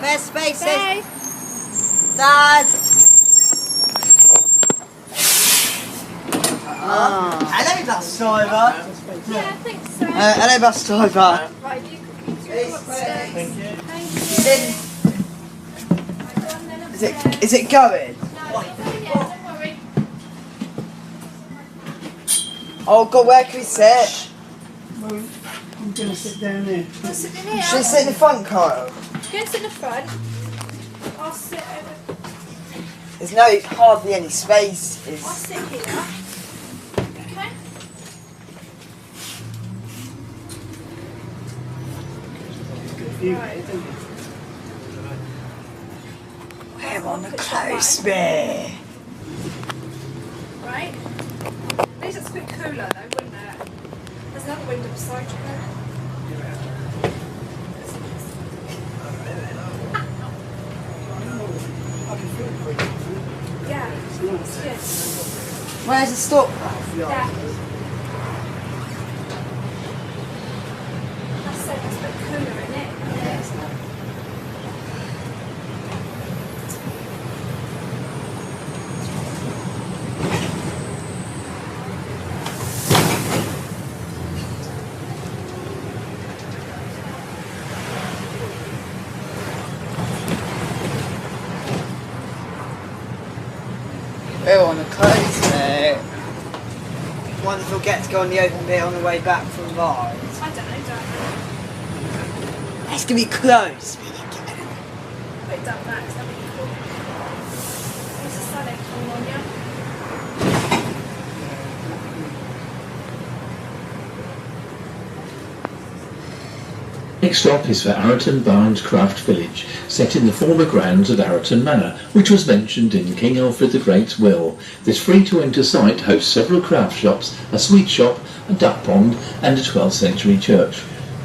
There's spaces. Hey. Dad. Hello, bus driver. Yeah, I think so. Hello, bus driver. Right, you can go upstairs. Thank you. Is it going? Yeah, don't worry. Oh God, where can we sit? Well, I'm going to sit down there. I'll sit in here. Should we sit in the front, Kyle? Go and sit in the front. I'll sit over. There's hardly any spaces. I'll sit here. Okay. Right. We're on the coast, bit. Right. At least it's a bit cooler though, wouldn't it? There's another window beside you there. Yeah, it's good. Where's the stop? Yeah. I said it's a bit cooler, isn't it? Yeah. We're on the coast, mate. Wonder if we'll get to go on the open bit on the way back from the ride. I don't know. It's gonna be close. But it doesn't matter, it's not really cool. There's a sun egg coming on you. Next stop is for Arreton Barnes Craft Village, set in the former grounds of Arreton Manor, which was mentioned in King Alfred the Great's will. This free-to-enter site hosts several craft shops, a sweet shop, a duck pond and a 12th century church.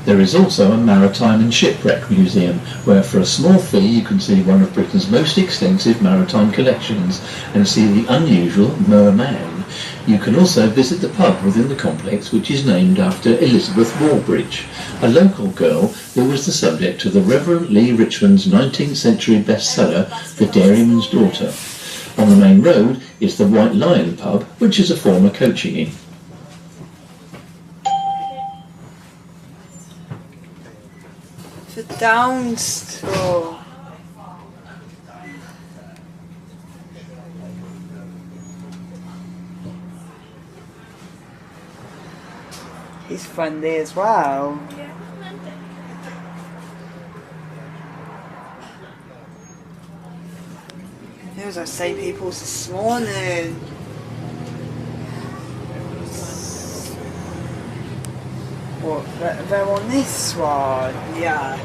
There is also a maritime and shipwreck museum, where for a small fee you can see one of Britain's most extensive maritime collections and see the unusual merman. You can also visit the pub within the complex, which is named after Elizabeth Warbridge, a local girl who was the subject of the Reverend Lee Richmond's 19th century bestseller, The Dairyman's Daughter. On the main road is the White Lion pub, which is a former coaching inn. The downstore. He's friendly as well. Yeah. There was I say people this morning. What? They're on this one? Yeah.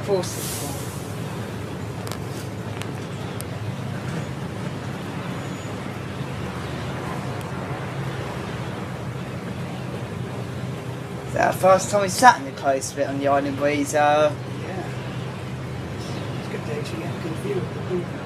Of course this one. Is that the first time we sat in the close bit on the island breeze? Yeah. It's a good day to get a good view.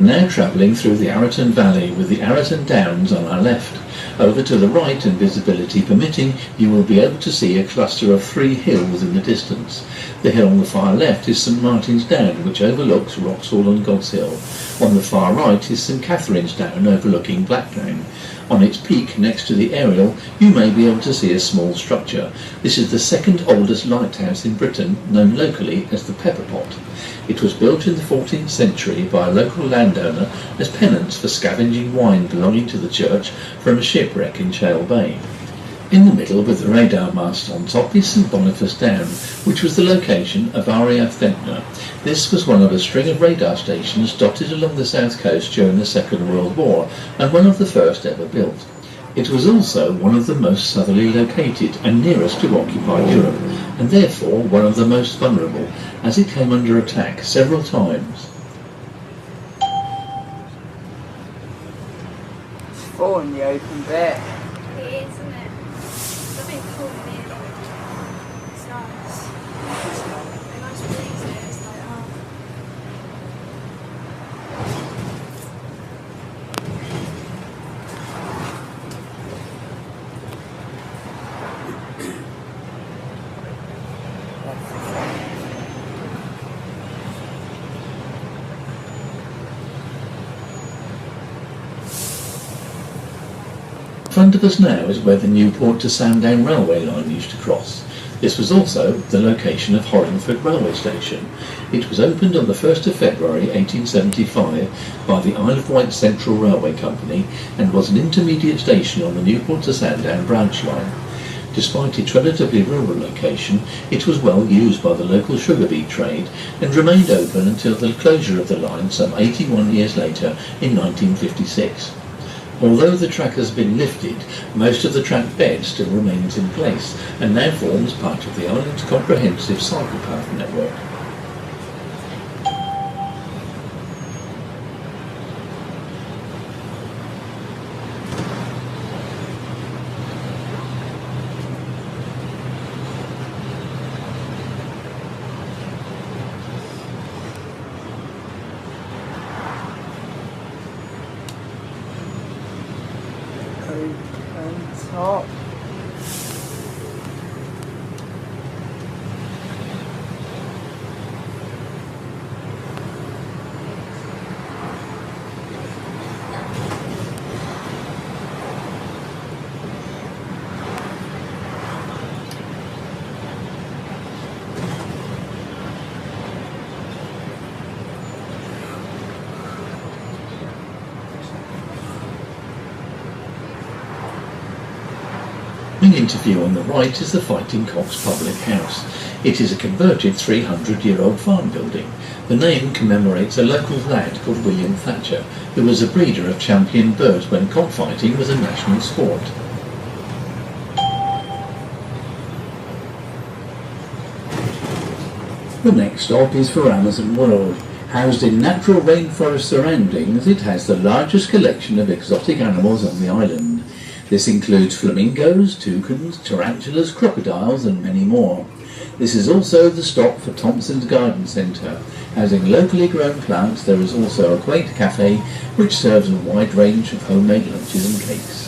Now travelling through the Arreton Valley with the Arreton Downs on our left. Over to the right, and visibility permitting, you will be able to see a cluster of 3 hills in the distance. The hill on the far left is St Martin's Down, which overlooks Wroxall and God's Hill. On the far right is St Catherine's Down, overlooking Blackdown. On its peak, next to the aerial, you may be able to see a small structure. This is the second oldest lighthouse in Britain, known locally as the Pepper Pot. It was built in the 14th century by a local landowner as penance for scavenging wine belonging to the church from a shipwreck in Chale Bay. In the middle, with the radar mast on top, is St Boniface Down, which was the location of RAF Vectis. This was one of a string of radar stations dotted along the south coast during the Second World War, and one of the first ever built. It was also one of the most southerly located and nearest to occupied Europe, and therefore one of the most vulnerable, as it came under attack several times. It's full in the open bit. It is, isn't it? It's a bit cool in here. It's nice. A nice breeze there. It's like, oh. front of us now is where the Newport to Sandown railway line used to cross. This was also the location of Hollingford railway station. It was opened on the 1st of February 1875 by the Isle of Wight Central Railway Company and was an intermediate station on the Newport to Sandown branch line. Despite its relatively rural location, it was well used by the local sugar beet trade and remained open until the closure of the line some 81 years later in 1956. Although the track has been lifted, most of the track bed still remains in place and now forms part of the island's comprehensive cycle path network. Open top. Coming into view on the right is the Fighting Cocks Public House. It is a converted 300-year-old farm building. The name commemorates a local lad called William Thatcher, who was a breeder of champion birds when cockfighting was a national sport. The next stop is for Amazon World. Housed in natural rainforest surroundings, it has the largest collection of exotic animals on the island. This includes flamingos, toucans, tarantulas, crocodiles and many more. This is also the stop for Thompson's Garden Centre. Housing locally grown plants, there is also a quaint cafe which serves a wide range of homemade lunches and cakes.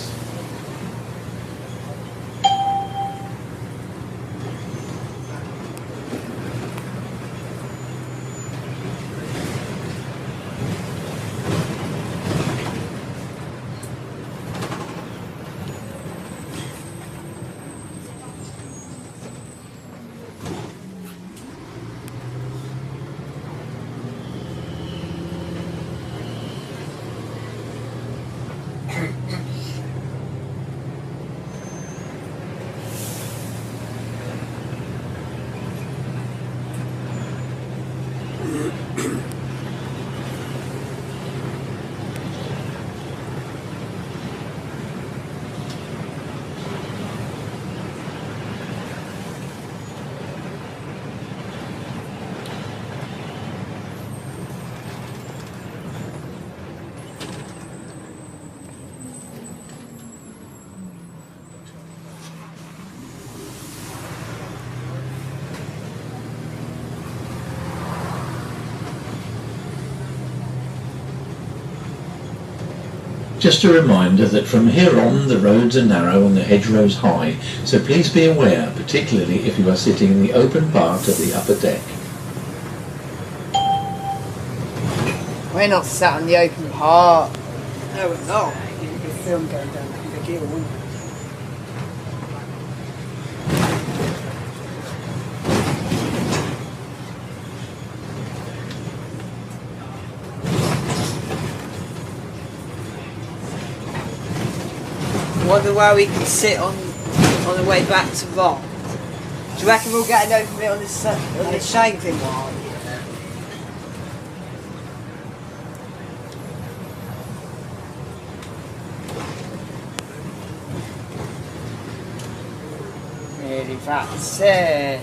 Just a reminder that from here on the roads are narrow and the hedgerows high, so please be aware, particularly if you are sitting in the open part of the upper deck. We're not sat on the open part. No, we're not. You can film going down the hill, wouldn't you? Wonder where we can sit on the way back to Rock. Do you reckon we'll get an open bit on the shanking one? Really, that's it.